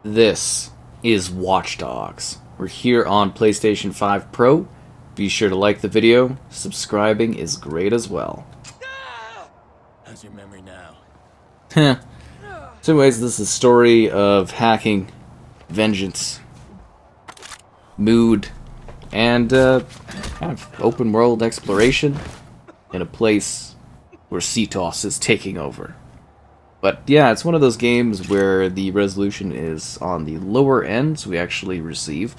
This is Watch Dogs. We're here on PlayStation 5 Pro. Be sure to like the video. Subscribing is great as well. How's your memory now? So anyways, this is a story of hacking, vengeance, mood, and kind of open world exploration in a place where CTOS is taking over. But yeah, it's one of those games where the resolution is on the lower end, so we actually receive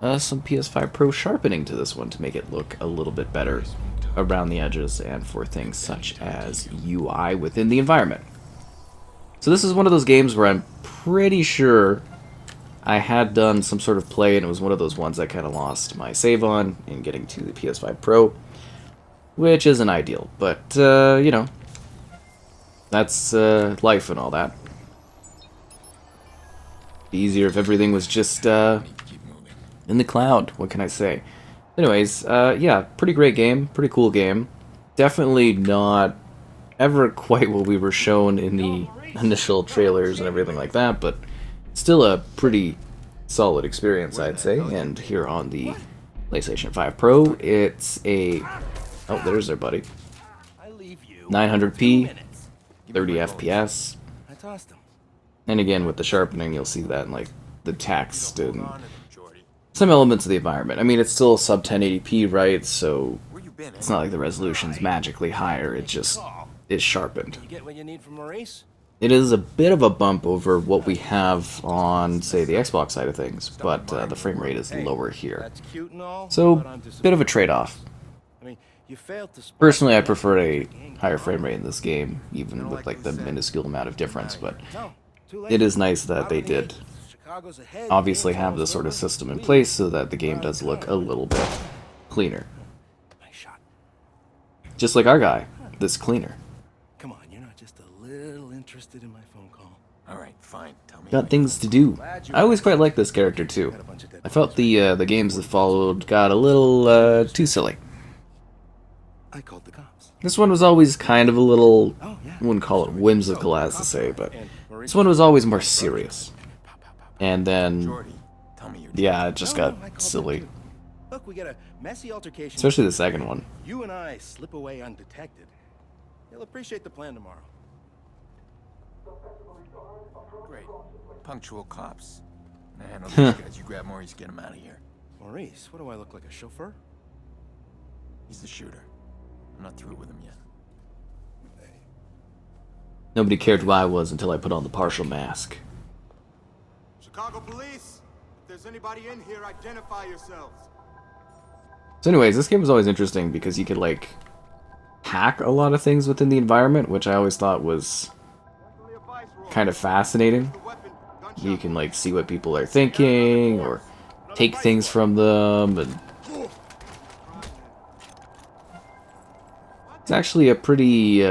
some PS5 Pro sharpening to this one to make it look a little bit better around the edges and for things such as UI within the environment. So this is one of those games where I'm pretty sure I had done some sort of play, and it was one of those ones I kind of lost my save on in getting to the PS5 Pro, which isn't ideal, but you know, that's life and all that. Be easier if everything was just in the cloud. What can I say? Anyways, yeah, pretty great game, pretty cool game. Definitely not ever quite what we were shown in the initial trailers and everything like that, but still a pretty solid experience, I'd say. And here on the PlayStation 5 Pro, it's a... Oh, there's their buddy. 900p, 30 FPS. And again, with the sharpening, you'll see that in like the text and some elements of the environment. I mean, it's still sub 1080p, right? So it's not like the resolution's magically higher. It just is sharpened. It is a bit of a bump over what we have on, say, the Xbox side of things, but the frame rate is lower here. So, bit of a trade-off. Personally, I prefer a higher frame rate in this game, even with like the minuscule amount of difference, but it is nice that they did obviously have this sort of system in place so that the game does look a little bit cleaner. Just like our guy, this cleaner. Come on, you're not just a little interested in my phone call. All right, fine. Tell me. Got things to do. I always quite liked this character too. I felt the games that followed got a little too silly. I called the cops. This one was always kind of a little, I wouldn't call it whimsical as to say, but this one was always more serious. And then, yeah, it just got silly. Look, we got a messy altercation. Especially the second one. You and I slip away undetected. You'll appreciate the plan tomorrow. Great. Punctual cops. Man, those guys, you grab Maurice, get him out of here. Maurice, what do I look like, a chauffeur? He's the shooter. I'm not through with him yet. Nobody cared who I was until I put on the partial mask. Chicago police, if there's anybody in here, identify yourselves. So anyways, this game was always interesting because you could like hack a lot of things within the environment, which I always thought was kind of fascinating. You can like see what people are thinking or take things from them, and it's actually a pretty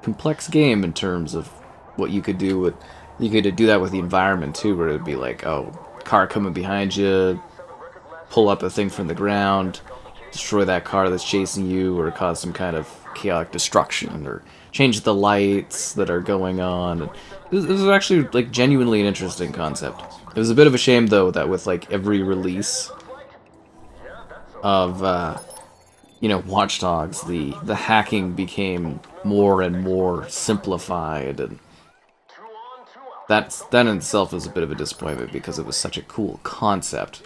complex game in terms of what you could do with. You could do that with the environment too, where it'd be like, oh, car coming behind you, pull up a thing from the ground, destroy that car that's chasing you, or cause some kind of chaotic destruction, or change the lights that are going on. This was actually like genuinely an interesting concept. It was a bit of a shame though that with like every release of you know, Watch Dogs, the hacking became more and more simplified, and that in itself is a bit of a disappointment because it was such a cool concept.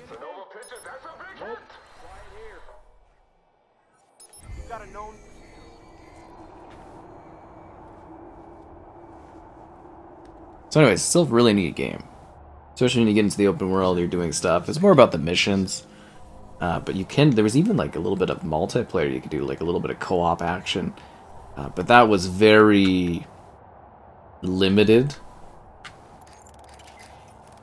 So anyways, still a really neat game. Especially when you get into the open world, you're doing stuff. It's more about the missions. But you can, there was even like a little bit of multiplayer you could do, like a little bit of co-op action. But that was very limited.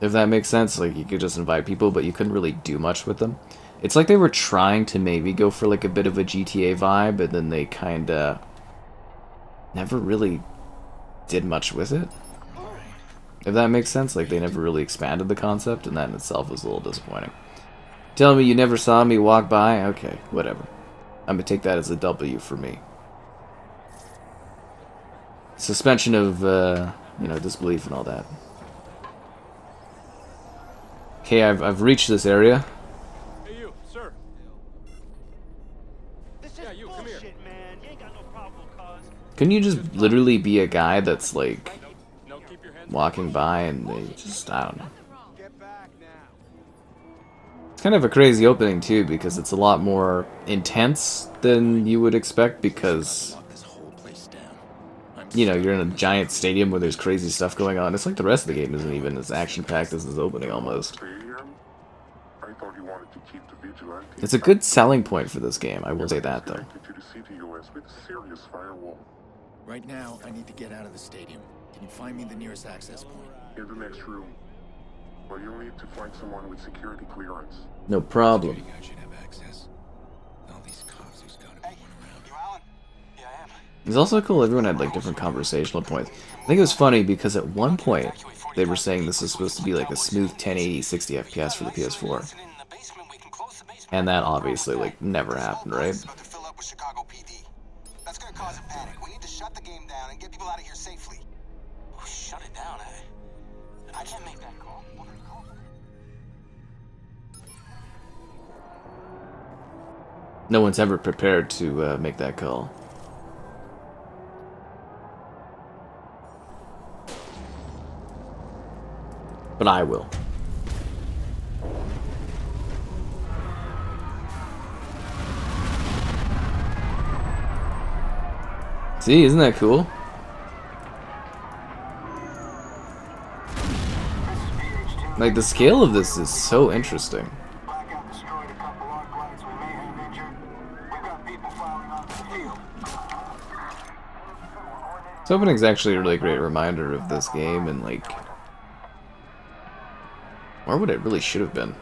If that makes sense, like you could just invite people, but you couldn't really do much with them. It's like they were trying to maybe go for like a bit of a GTA vibe, and then they kinda never really did much with it. If that makes sense, like they never really expanded the concept, and that in itself was a little disappointing. Telling me you never saw me walk by? Okay, whatever. I'm gonna take that as a W for me. Suspension of, you know, disbelief and all that. Okay, I've reached this area. Hey, you, sir. This is you, come here. bullshit, man. You ain't got no probable cause. Couldn't you just literally be a guy that's like No, keep your hands. walking by and they just, I don't know. Get back now. It's kind of a crazy opening too because it's a lot more intense than you would expect because, Lock this whole place down. I'm you know, you're in a giant stadium where there's crazy stuff going on. It's like the rest of the game isn't even as action-packed as this opening almost. I thought you wanted to keep the vigilante It's a good selling point for this game, I will say that though. connected to the CTOS with a serious firewall. Right now, I need to get out of the stadium. Can you find me the nearest access point? In the next room. But you'll need to find someone with security clearance. No problem. I should have access. All these cops, there's gotta be one around. You Alan? Yeah, I am. It's also cool everyone had like different conversational points. I think it was funny because at one point they were saying this is supposed to be like a smooth 1080 60 FPS for the PS4. And that obviously like never happened, right? Let's gonna cause a panic. We need to shut the game down and get people out of here safely. Shut it down, eh? I can't make that call. No one's ever prepared to make that call. But I will. See, isn't that cool? Like, the scale of this is so interesting. Blackout destroyed a couple arc lights. We may have injured. We've got people filing onto the field. This opening's actually a really great reminder of this game and, like, or what it really should have been.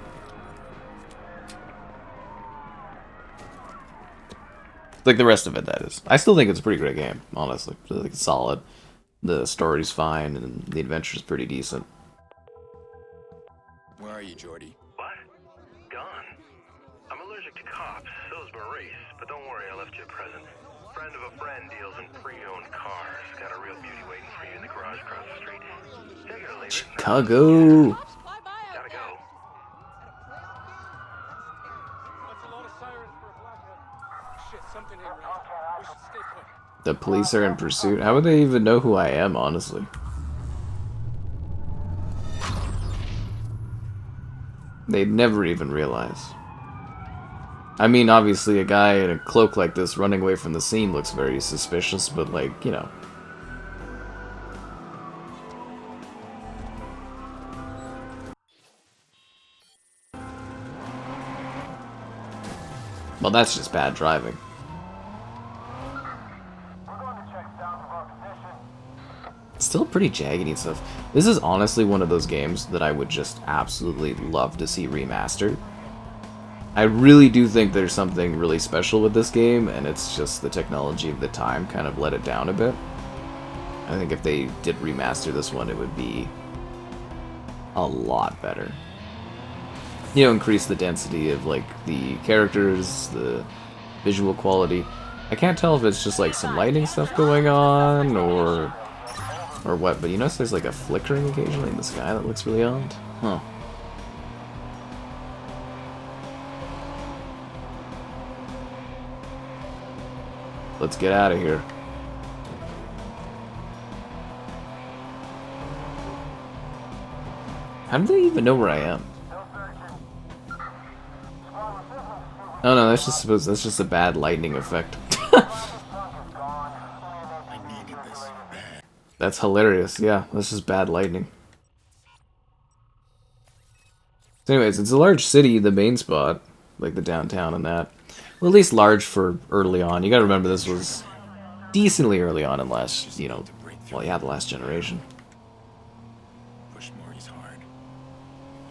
Like the rest of it, that is. I still think it's a pretty great game, honestly. I think it's solid. The story's fine, and the adventure's pretty decent. Where are you, Jordy? What? Gone. I'm allergic to cops, so's Maurice, but don't worry, I left you a present. Friend of a friend deals in pre-owned cars. Got a real beauty waiting for you in the garage across the street. Take it or leave it. Chicago! Gotta go. That's a lot of sirens for a blackout. Shit, something ain't right. We should stay put. The police are in pursuit. How would they even know who I am, honestly? They'd never even realize. I mean, obviously, a guy in a cloak like this running away from the scene looks very suspicious, but, like, you know. Well, that's just bad driving. It's still pretty jaggedy and stuff. This is honestly one of those games that I would just absolutely love to see remastered. I really do think there's something really special with this game, and it's just the technology of the time kind of let it down a bit. I think if they did remaster this one, it would be a lot better. You know, increase the density of, like, the characters, the visual quality. I can't tell if it's just, like, some lighting stuff going on, or what, but you notice there's, like, a flickering occasionally in the sky that looks really odd? Huh. Let's get out of here. How do they even know where I am? Oh no, that's just a bad lightning effect. I needed this bad. That's hilarious. Yeah, that's just bad lightning. So anyways, it's a large city, the main spot, like the downtown and that. Well, at least large for early on. You gotta remember this was decently early on in last, you know, well, yeah, the last generation. Push Maurice hard.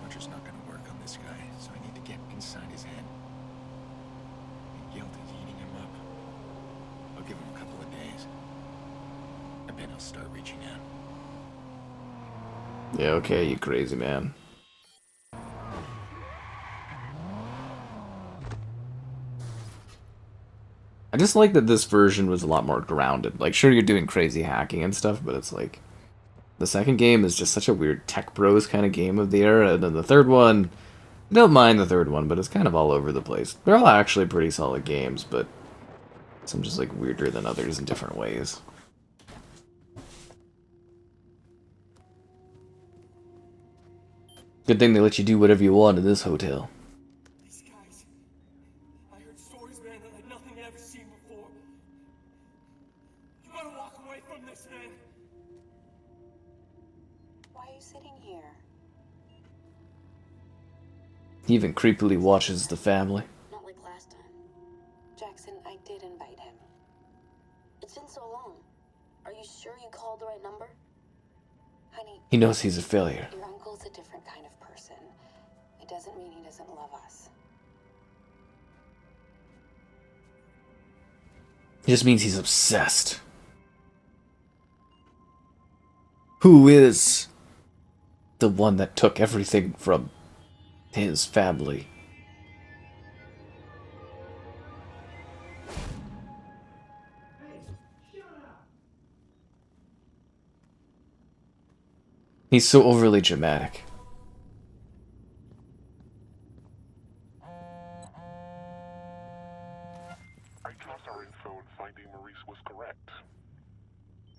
Torture's not gonna work on this guy, so I need to get inside his head. Guilt is eating him up. I'll give him a couple of days. I bet he'll start reaching out. Yeah, okay, you crazy man. I just like that this version was a lot more grounded. Like, sure, you're doing crazy hacking and stuff, but it's like The second game is just such a weird tech bros kind of game of the era, and then the third one, I don't mind the third one, but it's kind of all over the place. They're all actually pretty solid games, but some just like weirder than others in different ways. Good thing they let you do whatever you want in this hotel. These guys. I heard stories, man, like nothing I've ever seen before. You gotta walk away from this, man. Why are you sitting here? He even creepily watches the family. Not like last time. Jackson, I did invite him. It's been so long. Are you sure you called the right number? Honey, He knows he's a failure. your uncle's a different kind of person. It doesn't mean he doesn't love us. It just means he's obsessed. Who is the one that took everything from his family? He's so overly dramatic. I trust our info in finding Maurice was correct.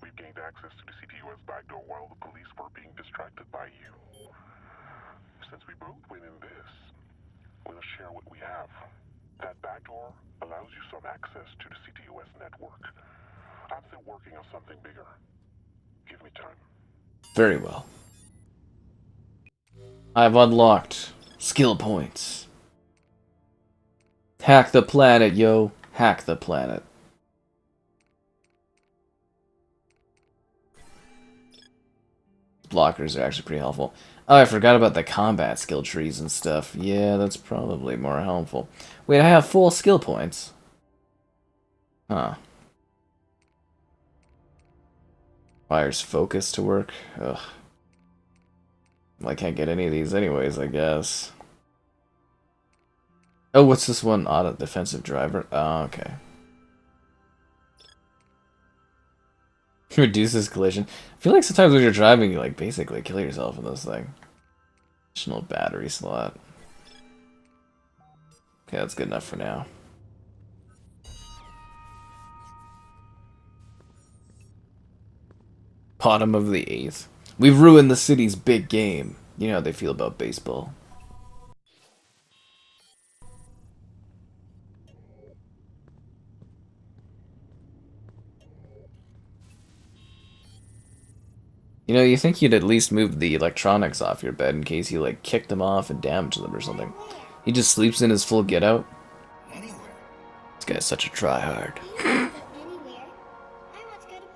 We've gained access to the CTOS backdoor while the police were being distracted by you. Since we both win in this, we'll share what we have. That backdoor allows you some access to the CTOS network. I'm still working on something bigger. Give me time. Very well. I've unlocked skill points. Hack the planet, yo. Hack the planet. Blockers are actually pretty helpful. Oh, I forgot about the combat skill trees and stuff. Yeah, that's probably more helpful. Wait, I have full skill points. Huh. Requires focus to work. Ugh. Well, I can't get any of these anyways, I guess. Oh, what's this one? Auto defensive driver? Oh, okay. Reduces collision. I feel like sometimes when you're driving, you like basically kill yourself in this thing. Additional battery slot. Okay, that's good enough for now. Bottom of the 8th. We've ruined the city's big game. You know how they feel about baseball. You know, you think you'd at least move the electronics off your bed in case you, like, kicked them off and damaged them or something. He just sleeps in his full get-out. Anywhere. This guy's such a tryhard. Anywhere. I want to go to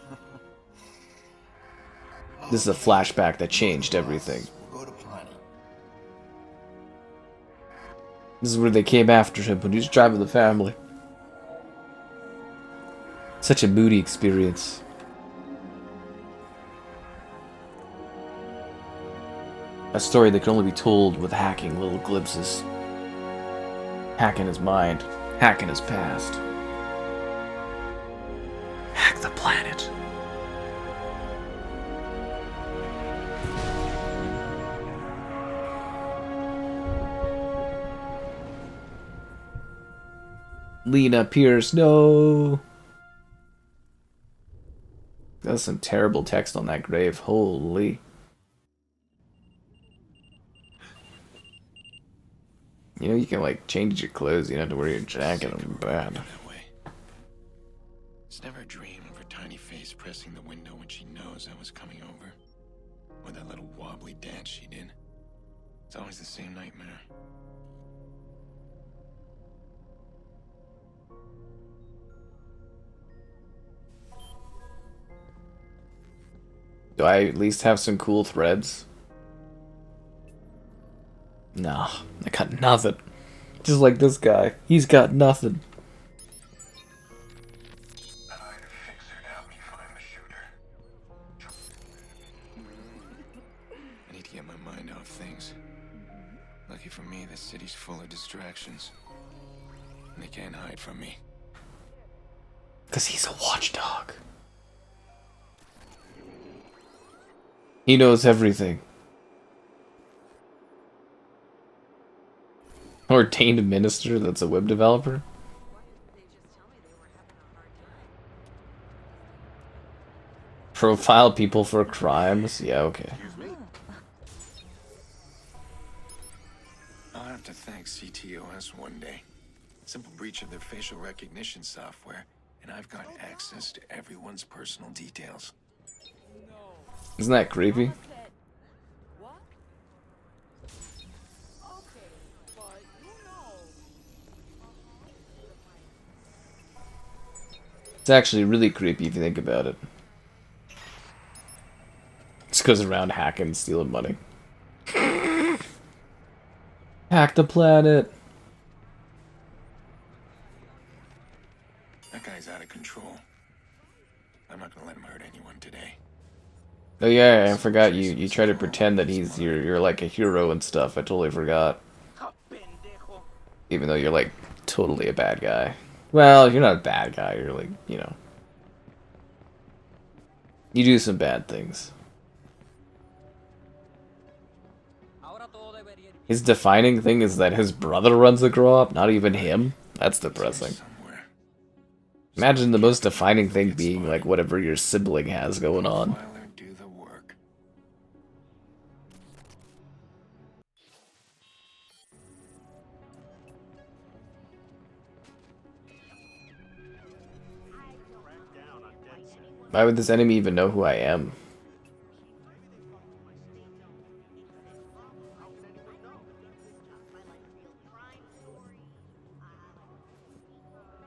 potty. This is a flashback that changed everything. We'll go to potty. This is where they came after him when he was driving the family. Such a moody experience. A story that can only be told with hacking little glimpses. Hacking his mind. Hacking his past. Hack the planet. Lena Pierce, no! That's some terrible text on that grave. Holy. You know, you can, like, change your clothes. You don't have to wear your jacket. I'm bad. That way. It's never a dream of her tiny face pressing the window when she knows I was coming over. Or that little wobbly dance she did. It's always the same nightmare. Do I at least have some cool threads? No, I got nothing. Just like this guy. He's got nothing. I'd fix her to help me find the shooter. I need to get my mind off things. Lucky for me, this city's full of distractions. And they can't hide from me. 'Cause he's a watchdog. He knows everything. Ordained minister that's a web developer? Profile people for crimes? Yeah, okay. I'll have to thank CTOS one day. Simple breach of their facial recognition software, and I've got access to everyone's personal details. Isn't that creepy? It's actually really creepy if you think about it. Just goes around hacking and stealing money. Hack the planet! That guy's out of control. I'm not gonna let him hurt anyone today. Oh yeah, I forgot you try to pretend that you're like a hero and stuff. I totally forgot. Even though you're like totally a bad guy. Well, you're not a bad guy, you're like, you know. You do some bad things. His defining thing is that his brother runs the grow-up, not even him. That's depressing. Imagine the most defining thing being like whatever your sibling has going on. Why would this enemy even know who I am?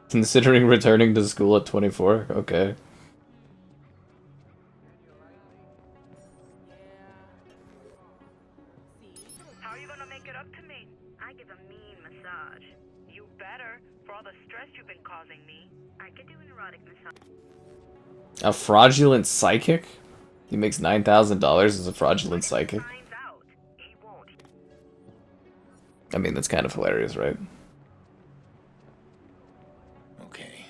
Considering returning to school at 24? Okay. How are you gonna make it up to me? I give a mean massage. You better, for all the stress you've been causing me. I could do an erotic massage. A fraudulent psychic? He makes $9,000 as a fraudulent psychic. I mean, that's kind of hilarious, right? Okay,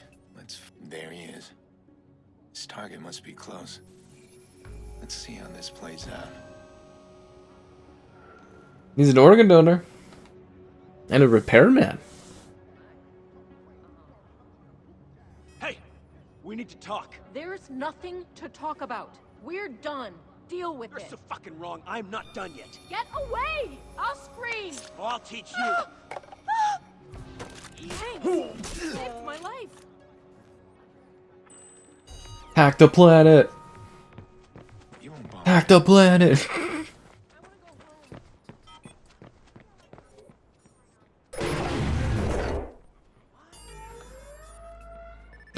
there he is. His target must be close. Let's see how this plays out. He's an organ donor. And a repairman. Hey! We need to talk. There's nothing to talk about. We're done. Deal with it. You're so fucking wrong. I'm not done yet. Get away! I'll scream! Oh, I'll teach you. Thanks. Saved my life. Hack the planet! Hack the planet!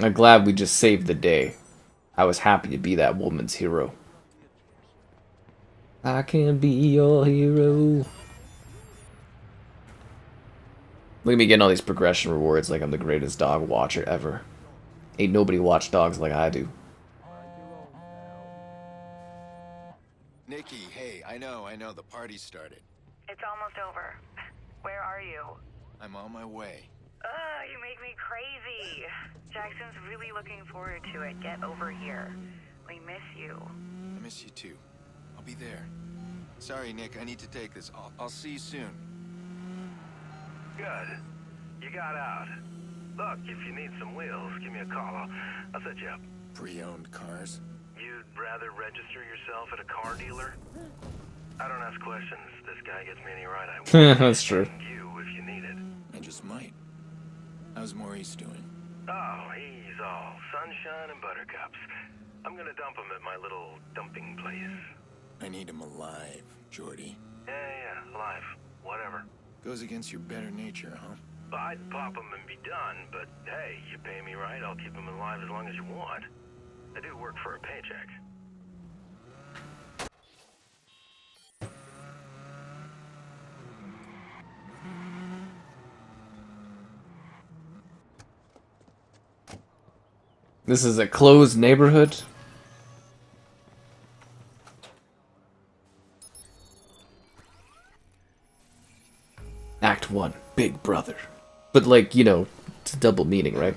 I'm glad we just saved the day. I was happy to be that woman's hero. I can be your hero. Look at me getting all these progression rewards like I'm the greatest dog watcher ever. Ain't nobody watch dogs like I do. Nikki, hey, I know, the party started. It's almost over. Where are you? I'm on my way. Ugh, you make me crazy. Jackson's really looking forward to it. Get over here. We miss you. I miss you too. I'll be there. Sorry, Nick, I need to take this. I'll see you soon. Good. You got out. Look, if you need some wheels, give me a call. I'll set you up. Pre-owned cars? You'd rather register yourself at a car dealer? I don't ask questions. This guy gets me any ride I want. That's true. You if you need it. I just might. How's Maurice doing? Oh, he's all sunshine and buttercups. I'm gonna dump him at my little dumping place. I need him alive, Jordy. Yeah, alive. Whatever. Goes against your better nature, huh? I'd pop him and be done, but hey, you pay me right, I'll keep him alive as long as you want. I do work for a paycheck. This is a closed neighborhood. Act 1, Big Brother. But like, you know, it's a double meaning, right?